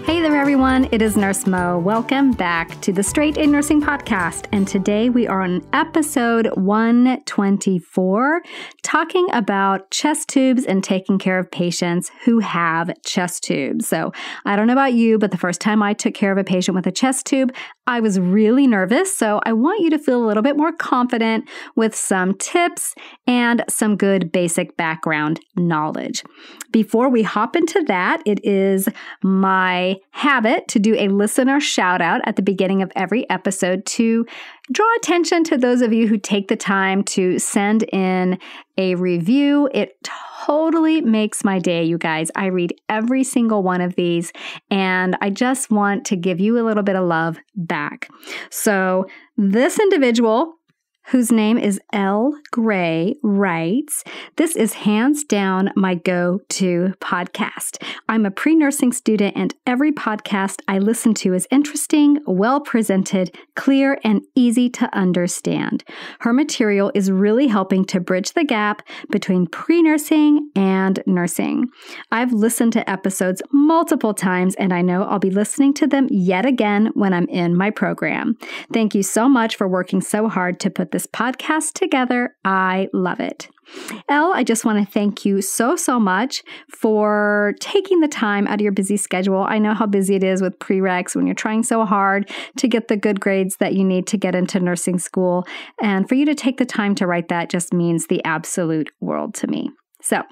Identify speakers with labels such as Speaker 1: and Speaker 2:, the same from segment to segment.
Speaker 1: Hey there, everyone. It is Nurse Mo. Welcome back to the Straight A Nursing Podcast. And today we are on episode 124, talking about chest tubes and taking care of patients who have chest tubes. So I don't know about you, but the first time I took care of a patient with a chest tube, I was really nervous. So I want you to feel a little bit more confident with some tips and some good basic background knowledge. Before we hop into that, it is my habit to do a listener shout out at the beginning of every episode to draw attention to those of you who take the time to send in a review. It totally makes my day, you guys. I read every single one of these, and I just want to give you a little bit of love back. So this individual, whose name is L. Gray, writes, "This is hands down my go-to podcast. I'm a pre-nursing student, and every podcast I listen to is interesting, well-presented, clear, and easy to understand. Her material is really helping to bridge the gap between pre-nursing and nursing. I've listened to episodes multiple times, and I know I'll be listening to them yet again when I'm in my program. Thank you so much for working so hard to put this podcast together. I love it." Elle, I just want to thank you so much for taking the time out of your busy schedule. I know how busy it is with prereqs when you're trying so hard to get the good grades that you need to get into nursing school. And for you to take the time to write that just means the absolute world to me. So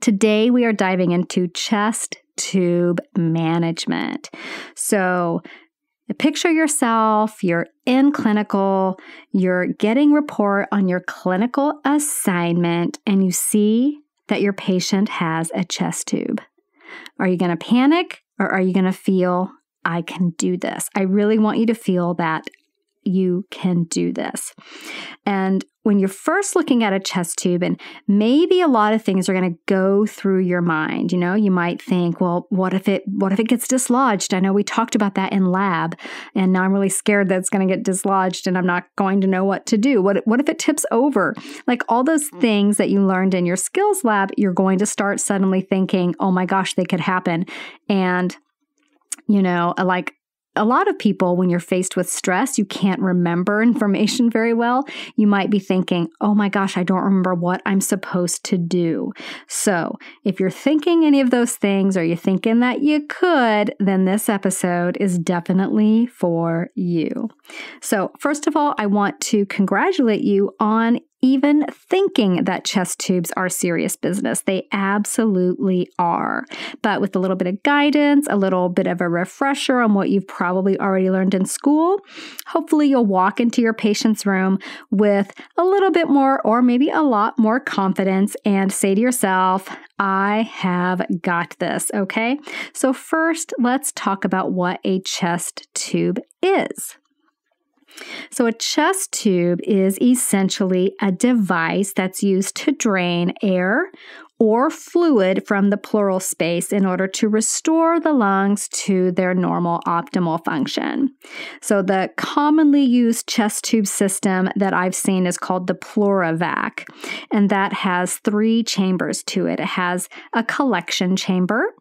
Speaker 1: today we are diving into chest tube management. So picture yourself, you're in clinical, you're getting report on your clinical assignment, and you see that your patient has a chest tube. Are you going to panic, or are you going to feel, I can do this? I really want you to feel that you can do this. And when you're first looking at a chest tube, and maybe a lot of things are going to go through your mind, you might think, well, what if it gets dislodged? I know we talked about that in lab, and now I'm really scared that it's going to get dislodged and I'm not going to know what to do. What if it tips over? Like all those things that you learned in your skills lab, you're going to start suddenly thinking, oh my gosh, they could happen. And, like a lot of people, when you're faced with stress, you can't remember information very well. You might be thinking, oh my gosh, I don't remember what I'm supposed to do. So if you're thinking any of those things, or you're thinking that you could, then this episode is definitely for you. So first of all, I want to congratulate you on even thinking that chest tubes are serious business. They absolutely are. But with a little bit of guidance, a little bit of a refresher on what you've probably already learned in school, hopefully you'll walk into your patient's room with a little bit more, or maybe a lot more confidence, and say to yourself, I have got this, okay? So first, let's talk about what a chest tube is. So a chest tube is essentially a device that's used to drain air or fluid from the pleural space in order to restore the lungs to their normal optimal function. So the commonly used chest tube system that I've seen is called the PleuraVac, and that has 3 chambers to it. It has a collection chamber,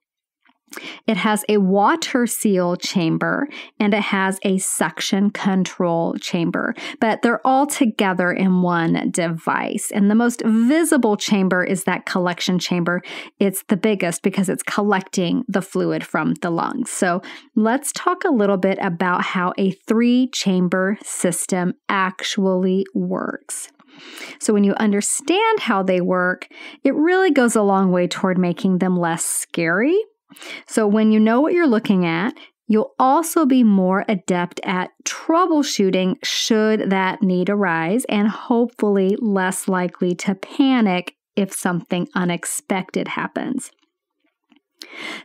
Speaker 1: it has a water seal chamber, and it has a suction control chamber, but they're all together in one device. And the most visible chamber is that collection chamber. It's the biggest because it's collecting the fluid from the lungs. So let's talk a little bit about how a 3-chamber system actually works. So when you understand how they work, it really goes a long way toward making them less scary. So when you know what you're looking at, you'll also be more adept at troubleshooting should that need arise, and hopefully less likely to panic if something unexpected happens.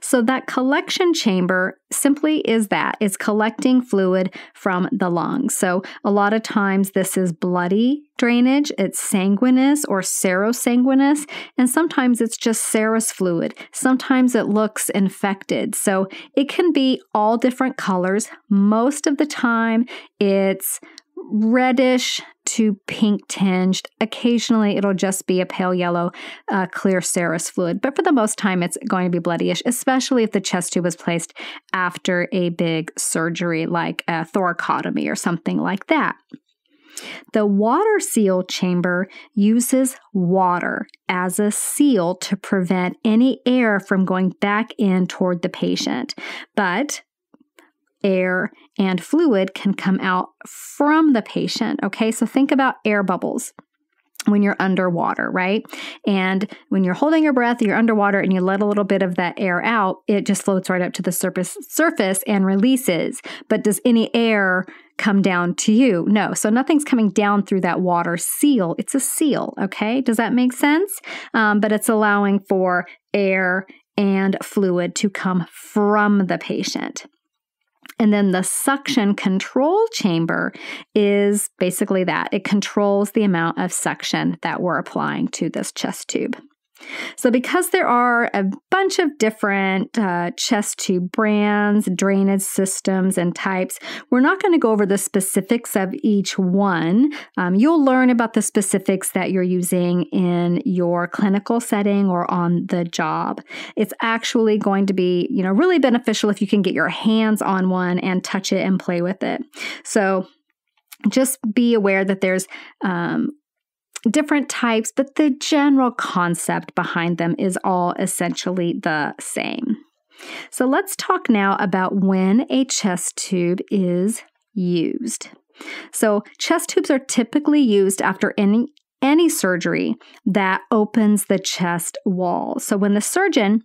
Speaker 1: So that collection chamber simply is that. It's collecting fluid from the lungs. So a lot of times this is bloody drainage, it's sanguineous or serosanguineous, and sometimes it's just serous fluid. Sometimes it looks infected. So it can be all different colors. Most of the time it's reddish to pink tinged. Occasionally, it'll just be a pale yellow, clear serous fluid. But for the most time, it's going to be bloodyish, especially if the chest tube was placed after a big surgery like a thoracotomy or something like that. The water seal chamber uses water as a seal to prevent any air from going back in toward the patient. But air and fluid can come out from the patient, okay? So think about air bubbles when you're underwater, right? And when you're holding your breath, you're underwater and you let a little bit of that air out, it just floats right up to the surface and releases. But does any air come down to you? No. So nothing's coming down through that water seal. It's a seal, okay? Does that make sense? But it's allowing for air and fluid to come from the patient. And then the suction control chamber is basically that. It controls the amount of suction that we're applying to this chest tube. So because there are a bunch of different chest tube brands, drainage systems, and types, we're not going to go over the specifics of each one. You'll learn about the specifics that you're using in your clinical setting or on the job. It's actually going to be, really beneficial if you can get your hands on one and touch it and play with it. So just be aware that there's different types, but the general concept behind them is all essentially the same. So let's talk now about when a chest tube is used. So chest tubes are typically used after any surgery that opens the chest wall. So when the surgeon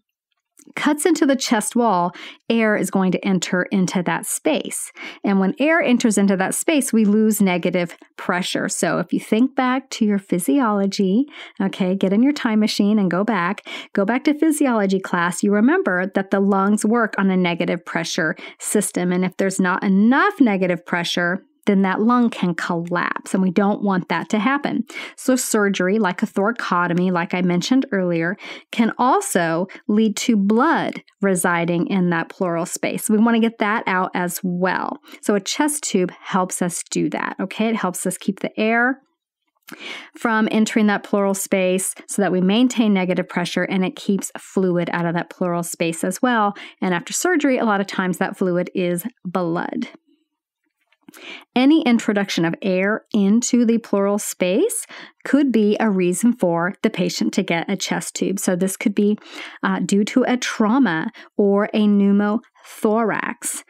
Speaker 1: cuts into the chest wall, air is going to enter into that space. And when air enters into that space, we lose negative pressure. So if you think back to your physiology, okay, get in your time machine and go back to physiology class, you remember that the lungs work on a negative pressure system. And if there's not enough negative pressure, then that lung can collapse, and we don't want that to happen. So surgery, like a thoracotomy, like I mentioned earlier, can also lead to blood residing in that pleural space. We want to get that out as well. So a chest tube helps us do that, okay? It helps us keep the air from entering that pleural space so that we maintain negative pressure, and it keeps fluid out of that pleural space as well. And after surgery, a lot of times that fluid is blood. Any introduction of air into the pleural space could be a reason for the patient to get a chest tube. So this could be due to a trauma or a pneumothorax.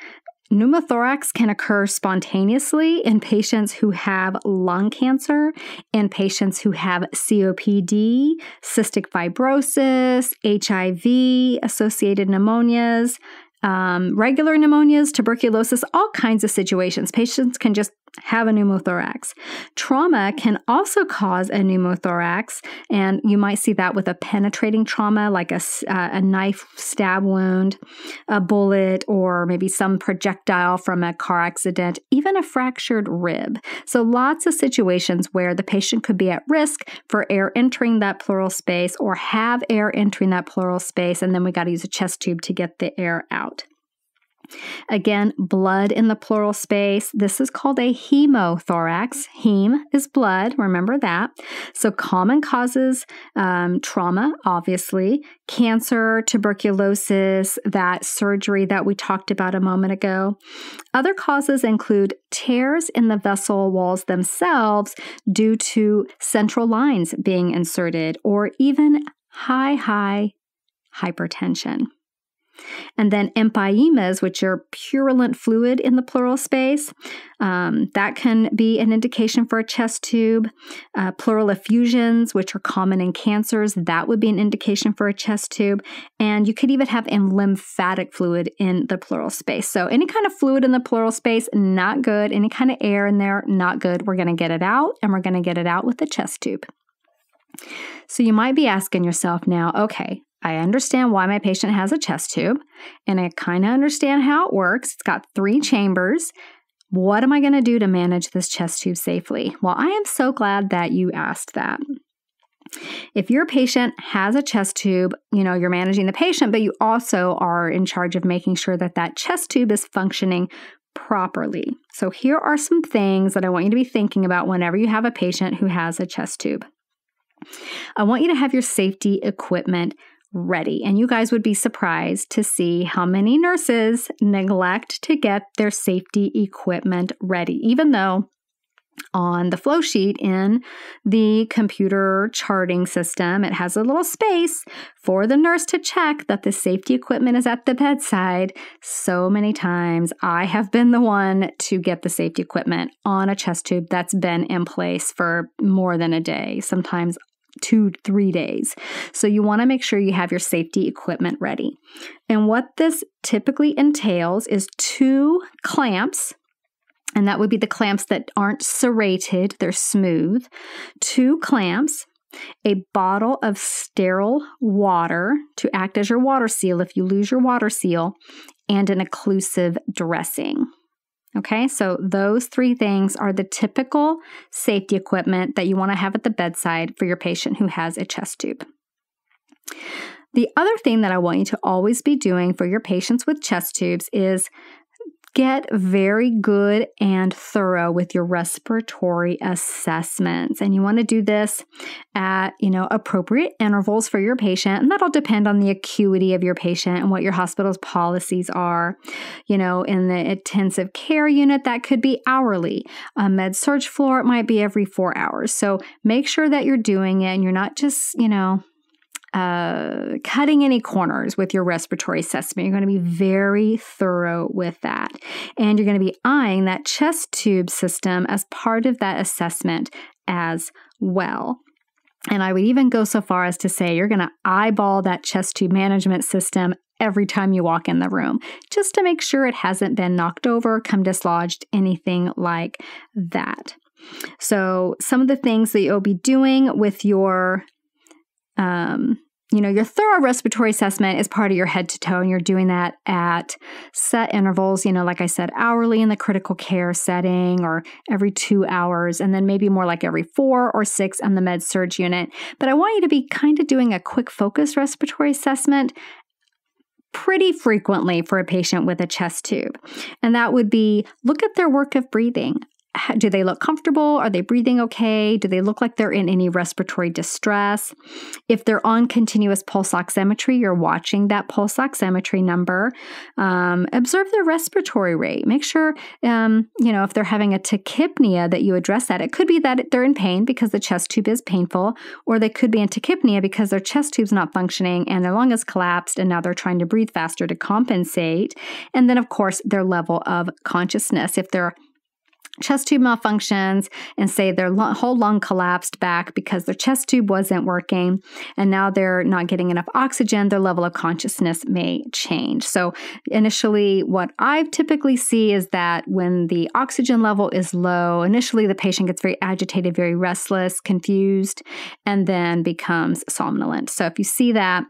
Speaker 1: Pneumothorax can occur spontaneously in patients who have lung cancer, in patients who have COPD, cystic fibrosis, HIV, associated pneumonias, regular pneumonias, tuberculosis, all kinds of situations. Patients can just have a pneumothorax. Trauma can also cause a pneumothorax, and you might see that with a penetrating trauma like a knife stab wound, a bullet, or maybe some projectile from a car accident, even a fractured rib. So lots of situations where the patient could be at risk for air entering that pleural space or have air entering that pleural space, and then we got to use a chest tube to get the air out. Again, blood in the pleural space. This is called a hemothorax. Heme is blood. Remember that. So common causes, trauma, obviously, cancer, tuberculosis, that surgery that we talked about a moment ago. Other causes include tears in the vessel walls themselves due to central lines being inserted, or even high hypertension. And then empyemas, which are purulent fluid in the pleural space, that can be an indication for a chest tube. Pleural effusions, which are common in cancers, that would be an indication for a chest tube. And you could even have lymphatic fluid in the pleural space. So any kind of fluid in the pleural space, not good. Any kind of air in there, not good. We're going to get it out, and we're going to get it out with the chest tube. So you might be asking yourself now, okay, I understand why my patient has a chest tube, and I kind of understand how it works. It's got 3 chambers. What am I going to do to manage this chest tube safely? Well, I am so glad that you asked that. If your patient has a chest tube, you're managing the patient, but you also are in charge of making sure that that chest tube is functioning properly. So here are some things that I want you to be thinking about whenever you have a patient who has a chest tube. I want you to have your safety equipment ready. And you guys would be surprised to see how many nurses neglect to get their safety equipment ready, even though on the flow sheet in the computer charting system, it has a little space for the nurse to check that the safety equipment is at the bedside. So many times I have been the one to get the safety equipment on a chest tube that's been in place for more than a day, sometimes 2-3 days. So you want to make sure you have your safety equipment ready. And what this typically entails is 2 clamps. And that would be the clamps that aren't serrated, they're smooth. 2 clamps, a bottle of sterile water to act as your water seal if you lose your water seal, and an occlusive dressing. Okay, so those 3 things are the typical safety equipment that you want to have at the bedside for your patient who has a chest tube. The other thing that I want you to always be doing for your patients with chest tubes is get very good and thorough with your respiratory assessments. And you want to do this at, appropriate intervals for your patient. And that'll depend on the acuity of your patient and what your hospital's policies are. In the intensive care unit, that could be hourly. A med-surg floor, it might be every 4 hours. So make sure that you're doing it and you're not just, cutting any corners with your respiratory assessment. You're going to be very thorough with that. And you're going to be eyeing that chest tube system as part of that assessment as well. And I would even go so far as to say you're going to eyeball that chest tube management system every time you walk in the room, just to make sure it hasn't been knocked over, come dislodged, anything like that. So some of the things that you'll be doing with your your thorough respiratory assessment is part of your head to toe, and you're doing that at set intervals, like I said, hourly in the critical care setting or every 2 hours, and then maybe more like every 4 or 6 on the med-surg unit. But I want you to be kind of doing a quick focus respiratory assessment pretty frequently for a patient with a chest tube. And that would be, look at their work of breathing. Do they look comfortable? Are they breathing okay? Do they look like they're in any respiratory distress? If they're on continuous pulse oximetry, you're watching that pulse oximetry number. Observe their respiratory rate. Make sure, if they're having a tachypnea, that you address that. It could be that they're in pain because the chest tube is painful, or they could be in tachypnea because their chest tube's not functioning and their lung is collapsed and now they're trying to breathe faster to compensate. And then, of course, their level of consciousness. If they're chest tube malfunctions and say their whole lung collapsed back because their chest tube wasn't working and now they're not getting enough oxygen, their level of consciousness may change. So initially, what I typically see is that when the oxygen level is low, initially the patient gets very agitated, very restless, confused, and then becomes somnolent. So if you see that,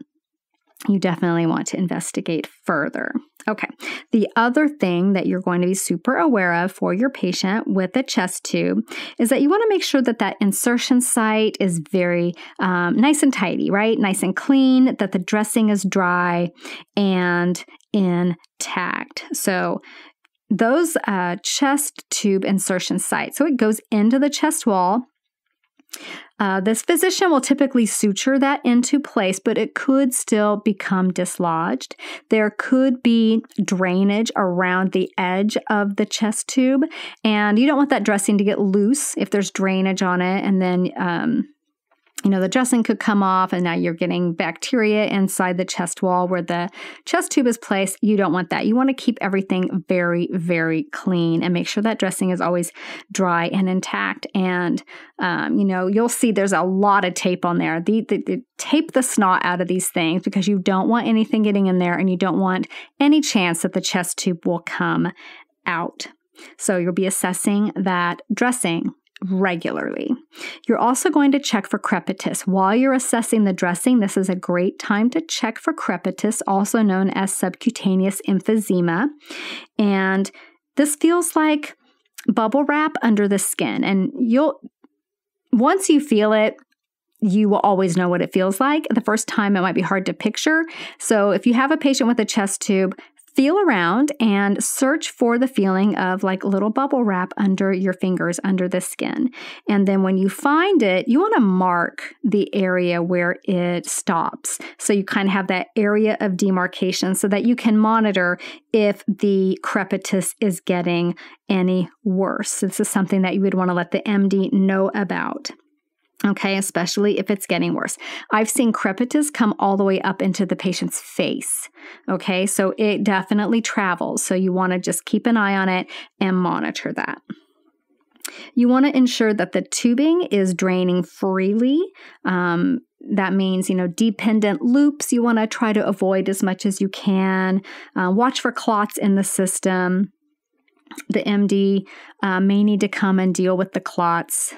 Speaker 1: you definitely want to investigate further. Okay. The other thing that you're going to be super aware of for your patient with a chest tube is that you want to make sure that that insertion site is very nice and tidy, right? Nice and clean, that the dressing is dry and intact. So those chest tube insertion sites, so it goes into the chest wall. This physician will typically suture that into place, but it could still become dislodged. There could be drainage around the edge of the chest tube, and you don't want that dressing to get loose if there's drainage on it, and then the dressing could come off and now you're getting bacteria inside the chest wall where the chest tube is placed. You don't want that. You want to keep everything very, very clean and make sure that dressing is always dry and intact. And, you'll see there's a lot of tape on there. The tape the snot out of these things because you don't want anything getting in there and you don't want any chance that the chest tube will come out. So you'll be assessing that dressing regularly. You're also going to check for crepitus. While you're assessing the dressing, this is a great time to check for crepitus, also known as subcutaneous emphysema. And this feels like bubble wrap under the skin. And once you feel it, you will always know what it feels like. The first time it might be hard to picture. So if you have a patient with a chest tube, feel around and search for the feeling of like little bubble wrap under your fingers, under the skin. And then when you find it, you want to mark the area where it stops. So you kind of have that area of demarcation so that you can monitor if the crepitus is getting any worse. This is something that you would want to let the MD know about. Okay, especially if it's getting worse. I've seen crepitus come all the way up into the patient's face. Okay, so it definitely travels. So you want to just keep an eye on it and monitor that. You want to ensure that the tubing is draining freely. That means, dependent loops you want to try to avoid as much as you can. Watch for clots in the system. The MD may need to come and deal with the clots.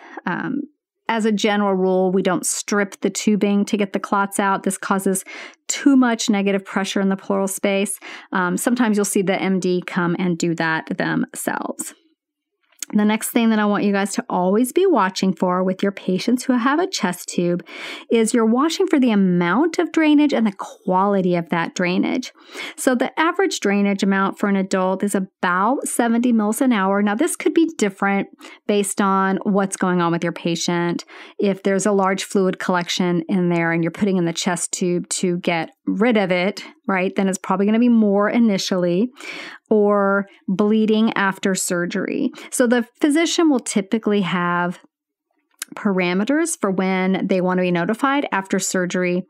Speaker 1: As a general rule, we don't strip the tubing to get the clots out. This causes too much negative pressure in the pleural space. Sometimes you'll see the MD come and do that themselves. The next thing that I want you guys to always be watching for with your patients who have a chest tube is you're watching for the amount of drainage and the quality of that drainage. So the average drainage amount for an adult is about 70 mils an hour. Now this could be different based on what's going on with your patient. If there's a large fluid collection in there and you're putting in the chest tube to get rid of it, right, then it's probably going to be more initially, or bleeding after surgery. So the physician will typically have parameters for when they want to be notified after surgery,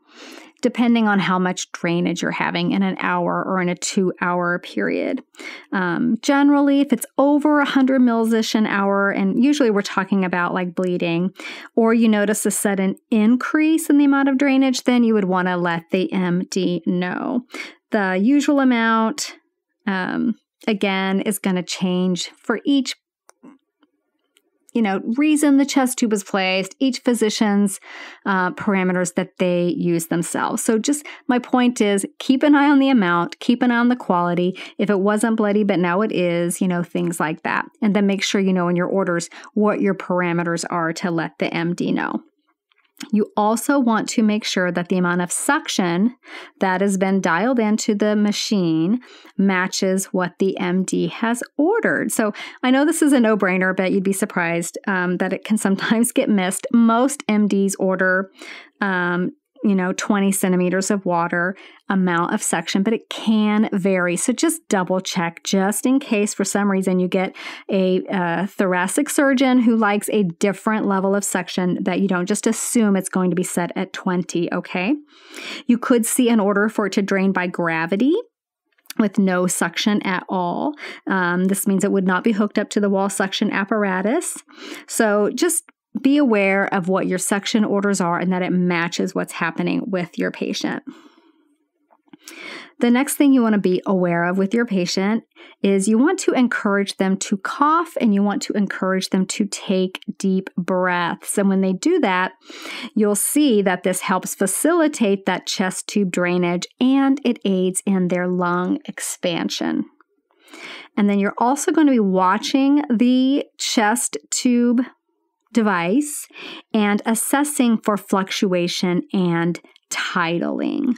Speaker 1: depending on how much drainage you're having in an hour or in a 2-hour period. Generally, if it's over 100 mils-ish an hour, and usually we're talking about like bleeding, or you notice a sudden increase in the amount of drainage, then you would want to let the MD know. The usual amount, again, is going to change for each reason the chest tube is placed, each physician's parameters that they use themselves. So just my point is keep an eye on the amount, keep an eye on the quality. If it wasn't bloody, but now it is, things like that. And then make sure you know in your orders what your parameters are to let the MD know. You also want to make sure that the amount of suction that has been dialed into the machine matches what the MD has ordered. So I know this is a no-brainer, but you'd be surprised that it can sometimes get missed. Most MDs order 20 centimeters of water amount of suction, but it can vary. So just double check just in case for some reason you get a thoracic surgeon who likes a different level of suction, that you don't just assume it's going to be set at 20, okay? You could see an order for it to drain by gravity with no suction at all. This means it would not be hooked up to the wall suction apparatus. So just be aware of what your suction orders are and that it matches what's happening with your patient. The next thing you want to be aware of with your patient is you want to encourage them to cough and you want to encourage them to take deep breaths. And when they do that, you'll see that this helps facilitate that chest tube drainage and it aids in their lung expansion. And then you're also going to be watching the chest tube device and assessing for fluctuation and titling.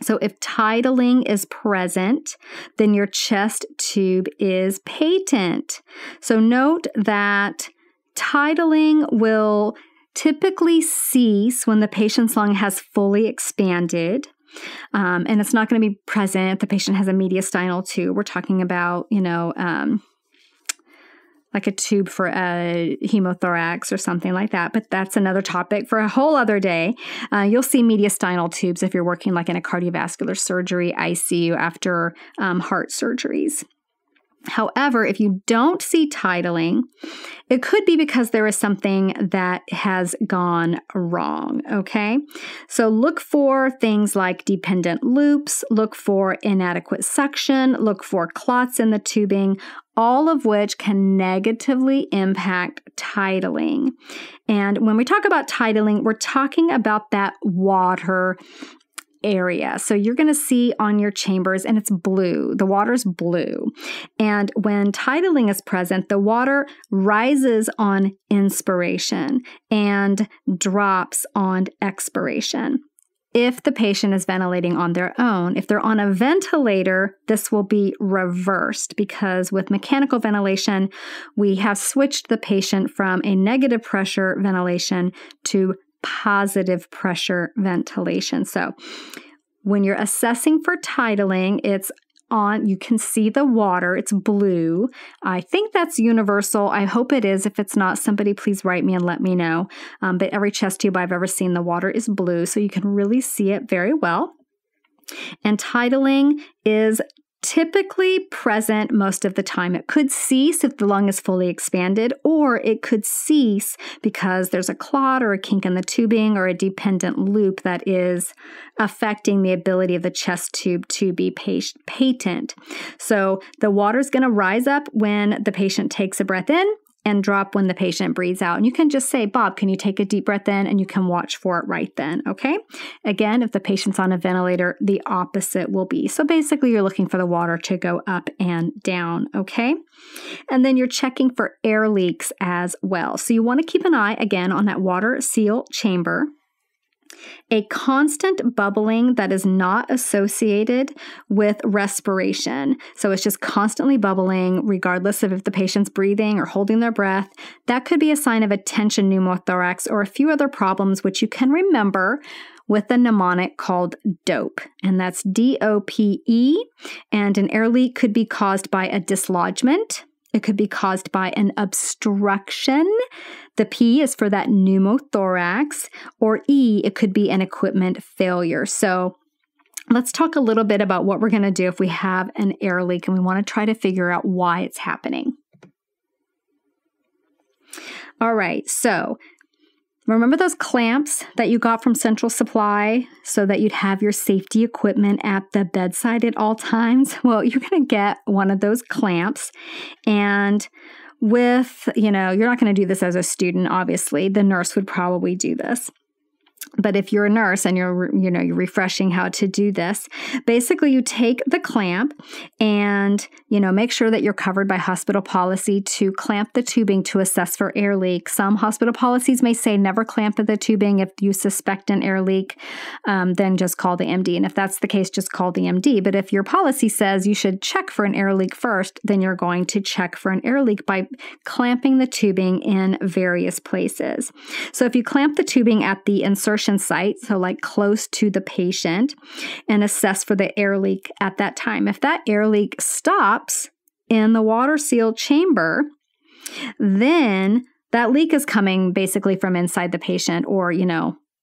Speaker 1: So if titling is present, then your chest tube is patent. So note that titling will typically cease when the patient's lung has fully expanded. And it's not going to be present if the patient has a mediastinal tube. We're talking about, like a tube for a hemothorax or something like that. But that's another topic for a whole other day. You'll see mediastinal tubes if you're working like in a cardiovascular surgery ICU after heart surgeries. However, if you don't see titling, it could be because there is something that has gone wrong, okay? So look for things like dependent loops, look for inadequate suction, look for clots in the tubing, all of which can negatively impact titling. And when we talk about titling, we're talking about that water area. So you're going to see on your chambers, and it's blue. The water's blue. And when titling is present, the water rises on inspiration and drops on expiration. if the patient is ventilating on their own. If they're on a ventilator, this will be reversed because with mechanical ventilation, we have switched the patient from a negative pressure ventilation to positive pressure ventilation. So when you're assessing for titling, it's on, you can see the water, it's blue. I think that's universal. I hope it is. If it's not, somebody please write me and let me know. But every chest tube I've ever seen, the water is blue, so you can really see it very well. And titling is typically present most of the time. It could cease if the lung is fully expanded, or it could cease because there's a clot or a kink in the tubing or a dependent loop that is affecting the ability of the chest tube to be patent. So the water is going to rise up when the patient takes a breath in and drop when the patient breathes out. And you can just say, Bob, can you take a deep breath in? And you can watch for it right then, okay? Again, if the patient's on a ventilator, the opposite will be. So basically, you're looking for the water to go up and down, okay? And then you're checking for air leaks as well. So you want to keep an eye, again, on that water seal chamber. A constant bubbling that is not associated with respiration. So it's just constantly bubbling, regardless of if the patient's breathing or holding their breath. That could be a sign of a tension pneumothorax or a few other problems, which you can remember with a mnemonic called DOPE, and that's DOPE. And an air leak could be caused by a dislodgement. It could be caused by an obstruction. The P is for that pneumothorax, or E, it could be an equipment failure. So let's talk a little bit about what we're going to do if we have an air leak and we want to try to figure out why it's happening. All right, so remember those clamps that you got from Central Supply so that you'd have your safety equipment at the bedside at all times? Well, you're going to get one of those clamps, and with, you're not going to do this as a student, obviously. The nurse would probably do this. But if you're a nurse and you're refreshing how to do this, basically you take the clamp and, make sure that you're covered by hospital policy to clamp the tubing to assess for air leak. Some hospital policies may say never clamp the tubing. If you suspect an air leak, then just call the MD. And if that's the case, just call the MD. But if your policy says you should check for an air leak first, then you're going to check for an air leak by clamping the tubing in various places. So if you clamp the tubing at the insertion site, so like close to the patient, and assess for the air leak at that time. If that air leak stops in the water seal chamber, then that leak is coming basically from inside the patient, or,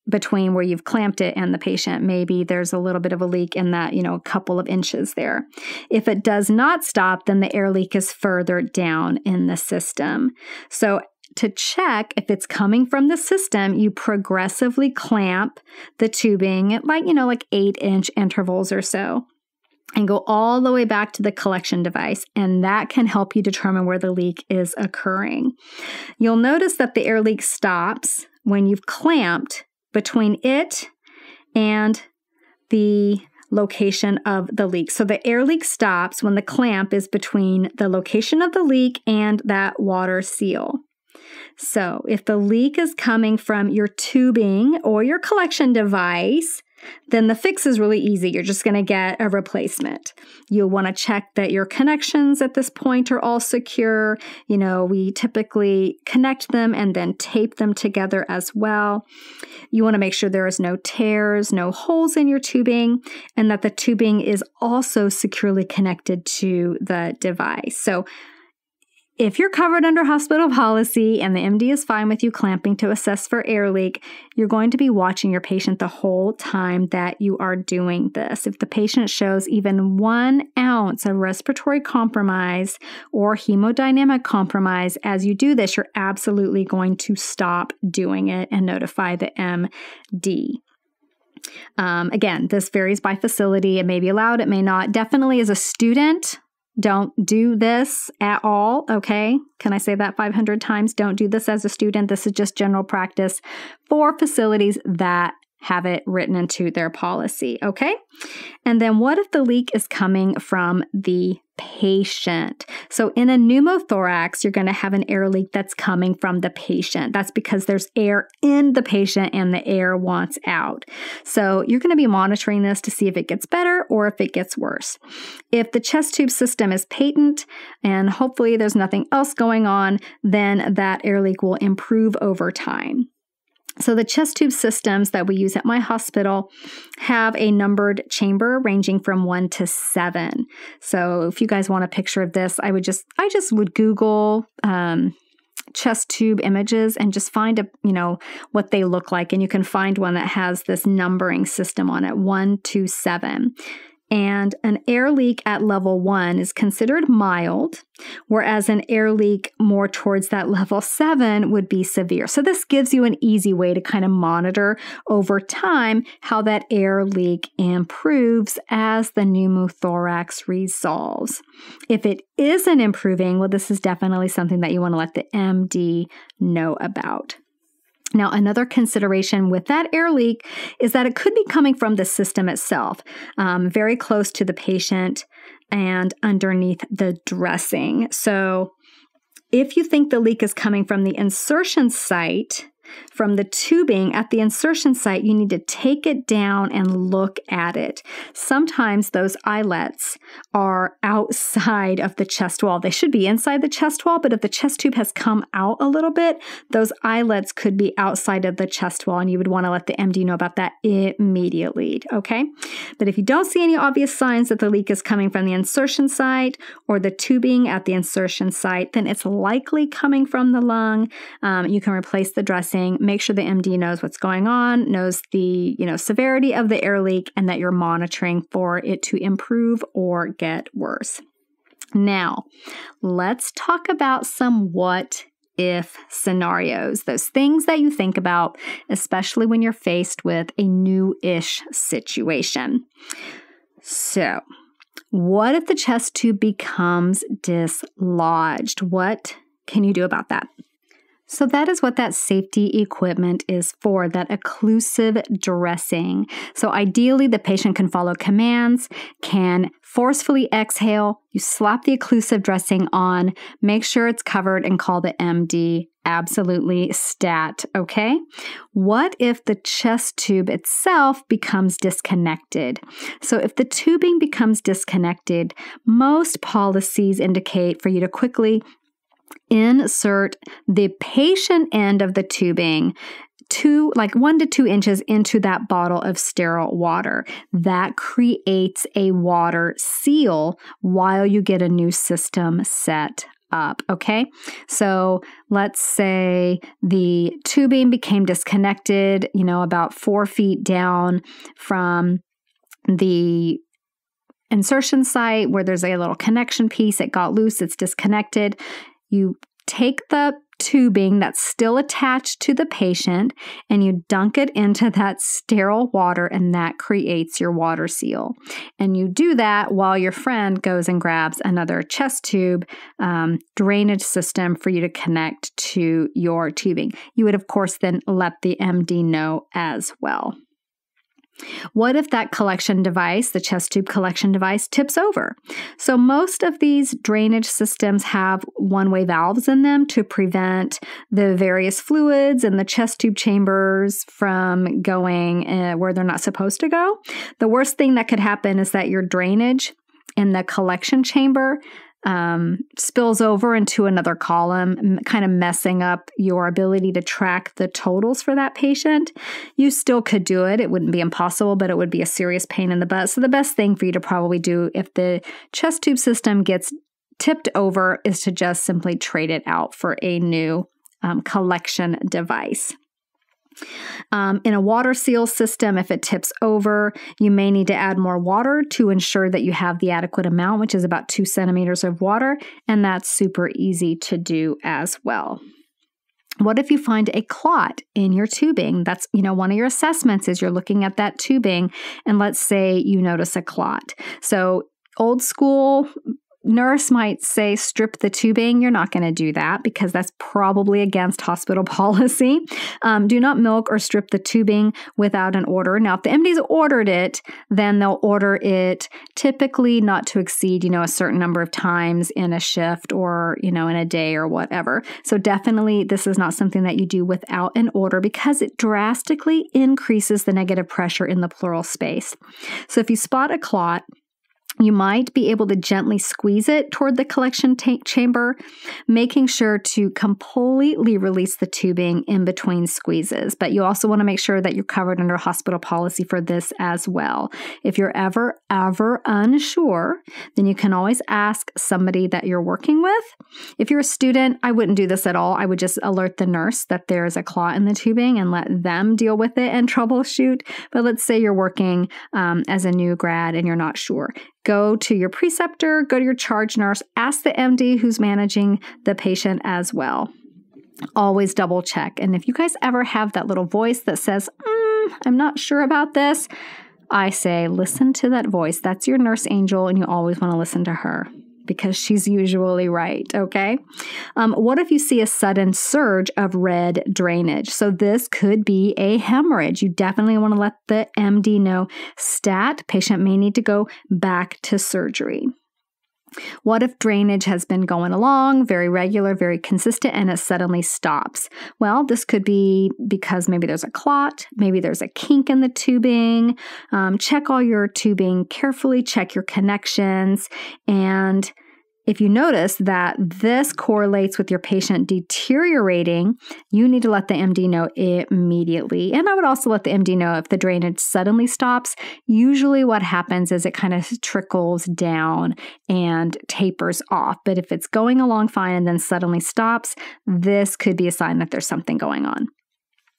Speaker 1: between where you've clamped it and the patient. Maybe there's a little bit of a leak in that, a couple of inches there. If it does not stop, then the air leak is further down in the system. So to check if it's coming from the system, you progressively clamp the tubing at like 8-inch intervals or so, and go all the way back to the collection device. And that can help you determine where the leak is occurring. You'll notice that the air leak stops when you've clamped between it and the location of the leak. So the air leak stops when the clamp is between the location of the leak and that water seal. So if the leak is coming from your tubing or your collection device, then the fix is really easy. You're just going to get a replacement. You'll want to check that your connections at this point are all secure. We typically connect them and then tape them together as well. You want to make sure there is no tears, no holes in your tubing, and that the tubing is also securely connected to the device. So if you're covered under hospital policy and the MD is fine with you clamping to assess for air leak, you're going to be watching your patient the whole time that you are doing this. If the patient shows even 1 ounce of respiratory compromise or hemodynamic compromise as you do this, you're absolutely going to stop doing it and notify the MD. Again, this varies by facility. It may be allowed, it may not. Definitely as a student, don't do this at all, okay? Can I say that 500 times? Don't do this as a student. This is just general practice for facilities that have it written into their policy, okay? And then what if the leak is coming from the patient? So in a pneumothorax, you're going to have an air leak that's coming from the patient. That's because there's air in the patient and the air wants out. So you're going to be monitoring this to see if it gets better or if it gets worse. If the chest tube system is patent and hopefully there's nothing else going on, then that air leak will improve over time. So the chest tube systems that we use at my hospital have a numbered chamber ranging from 1 to 7. So if you guys want a picture of this, I just would Google chest tube images and just find what they look like. And you can find one that has this numbering system on it, 1 to 7. And an air leak at level 1 is considered mild, whereas an air leak more towards that level 7 would be severe. So this gives you an easy way to kind of monitor over time how that air leak improves as the pneumothorax resolves. If it isn't improving, well, this is definitely something that you want to let the MD know about. Now, another consideration with that air leak is that it could be coming from the system itself, very close to the patient and underneath the dressing. So if you think the leak is coming from the insertion site, from the tubing at the insertion site, you need to take it down and look at it. Sometimes those eyelets are outside of the chest wall. They should be inside the chest wall, but if the chest tube has come out a little bit, those eyelets could be outside of the chest wall, and you would want to let the MD know about that immediately, okay? But if you don't see any obvious signs that the leak is coming from the insertion site or the tubing at the insertion site, then it's likely coming from the lung. You can replace the dressing. Make sure the MD knows what's going on, knows the severity of the air leak, and that you're monitoring for it to improve or get worse. Now, let's talk about some what-if scenarios, those things that you think about, especially when you're faced with a new-ish situation. So, what if the chest tube becomes dislodged? What can you do about that? So that is what that safety equipment is for, that occlusive dressing. So ideally, the patient can follow commands, can forcefully exhale. You slap the occlusive dressing on, make sure it's covered, and call the MD. Absolutely stat, okay? What if the chest tube itself becomes disconnected? So if the tubing becomes disconnected, most policies indicate for you to quickly insert the patient end of the tubing 1 to 2 inches into that bottle of sterile water. That creates a water seal while you get a new system set up, okay? So let's say the tubing became disconnected, about 4 feet down from the insertion site where there's a little connection piece. It got loose, it's disconnected. You take the tubing that's still attached to the patient and you dunk it into that sterile water, and that creates your water seal. And you do that while your friend goes and grabs another chest tube drainage system for you to connect to your tubing. You would, of course, then let the MD know as well. What if that collection device, the chest tube collection device, tips over? So most of these drainage systems have one-way valves in them to prevent the various fluids in the chest tube chambers from going where they're not supposed to go. The worst thing that could happen is that your drainage in the collection chamber spills over into another column, kind of messing up your ability to track the totals for that patient. You still could do it. It wouldn't be impossible, but it would be a serious pain in the butt. So the best thing for you to probably do if the chest tube system gets tipped over is to just simply trade it out for a new collection device. In a water seal system, if it tips over, you may need to add more water to ensure that you have the adequate amount, which is about 2 centimeters of water, and that's super easy to do as well. What if you find a clot in your tubing? That's, one of your assessments is you're looking at that tubing, and let's say you notice a clot. So old school nurse might say, strip the tubing. You're not going to do that because that's probably against hospital policy. Do not milk or strip the tubing without an order. Now, if the MD's ordered it, then they'll order it typically not to exceed, a certain number of times in a shift or, in a day or whatever. So definitely this is not something that you do without an order because it drastically increases the negative pressure in the pleural space. So if you spot a clot, you might be able to gently squeeze it toward the collection chamber, making sure to completely release the tubing in between squeezes. But you also want to make sure that you're covered under hospital policy for this as well. If you're ever unsure, then you can always ask somebody that you're working with. If you're a student, I wouldn't do this at all. I would just alert the nurse that there's a clot in the tubing and let them deal with it and troubleshoot. But let's say you're working as a new grad and you're not sure. Go to your preceptor, go to your charge nurse, ask the MD who's managing the patient as well. Always double check. And if you guys ever have that little voice that says, I'm not sure about this, I say, listen to that voice. That's your nurse angel, and you always want to listen to her because she's usually right, okay? What if you see a sudden surge of red drainage? So this could be a hemorrhage. You definitely want to let the MD know, stat, patient may need to go back to surgery. What if drainage has been going along, very regular, very consistent, and it suddenly stops? Well, this could be because maybe there's a clot, maybe there's a kink in the tubing. Check all your tubing carefully, check your connections, and if you notice that this correlates with your patient deteriorating, you need to let the MD know immediately. And I would also let the MD know if the drainage suddenly stops. Usually what happens is it kind of trickles down and tapers off. But if it's going along fine and then suddenly stops, this could be a sign that there's something going on.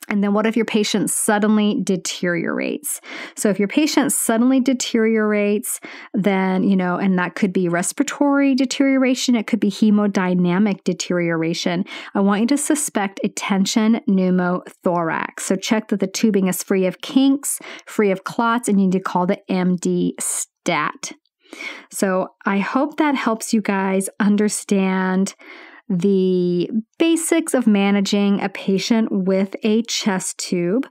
Speaker 1: And then what if your patient suddenly deteriorates? So if your patient suddenly deteriorates, then, and that could be respiratory deterioration, it could be hemodynamic deterioration. I want you to suspect a tension pneumothorax. So check that the tubing is free of kinks, free of clots, and you need to call the MD stat. So I hope that helps you guys understand the basics of managing a patient with a chest tube,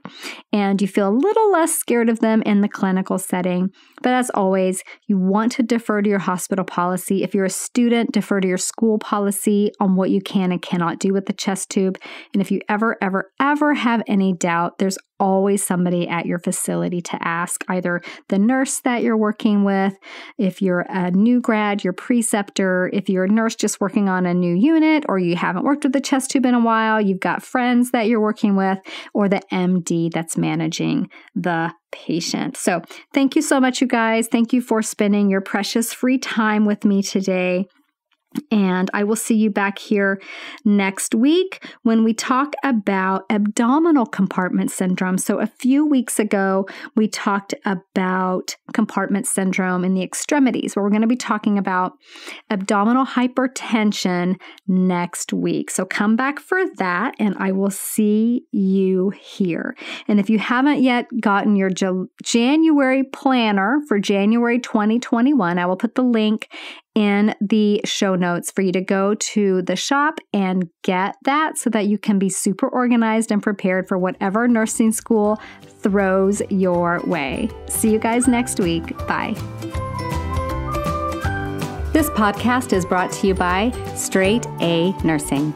Speaker 1: and you feel a little less scared of them in the clinical setting. But as always, you want to defer to your hospital policy. If you're a student, defer to your school policy on what you can and cannot do with the chest tube. And if you ever have any doubt, there's always somebody at your facility to ask, either the nurse that you're working with, if you're a new grad, your preceptor, if you're a nurse just working on a new unit, or you haven't worked with the chest tube in a while, you've got friends that you're working with, or the MD that's managing the patient. So thank you so much, you guys. Thank you for spending your precious free time with me today. And I will see you back here next week when we talk about abdominal compartment syndrome. So a few weeks ago, we talked about compartment syndrome in the extremities, but we're going to be talking about abdominal hypertension next week. So come back for that, and I will see you here. And if you haven't yet gotten your January planner for January 2021, I will put the link in the show notes for you to go to the shop and get that so that you can be super organized and prepared for whatever nursing school throws your way. See you guys next week. Bye. This podcast is brought to you by Straight A Nursing.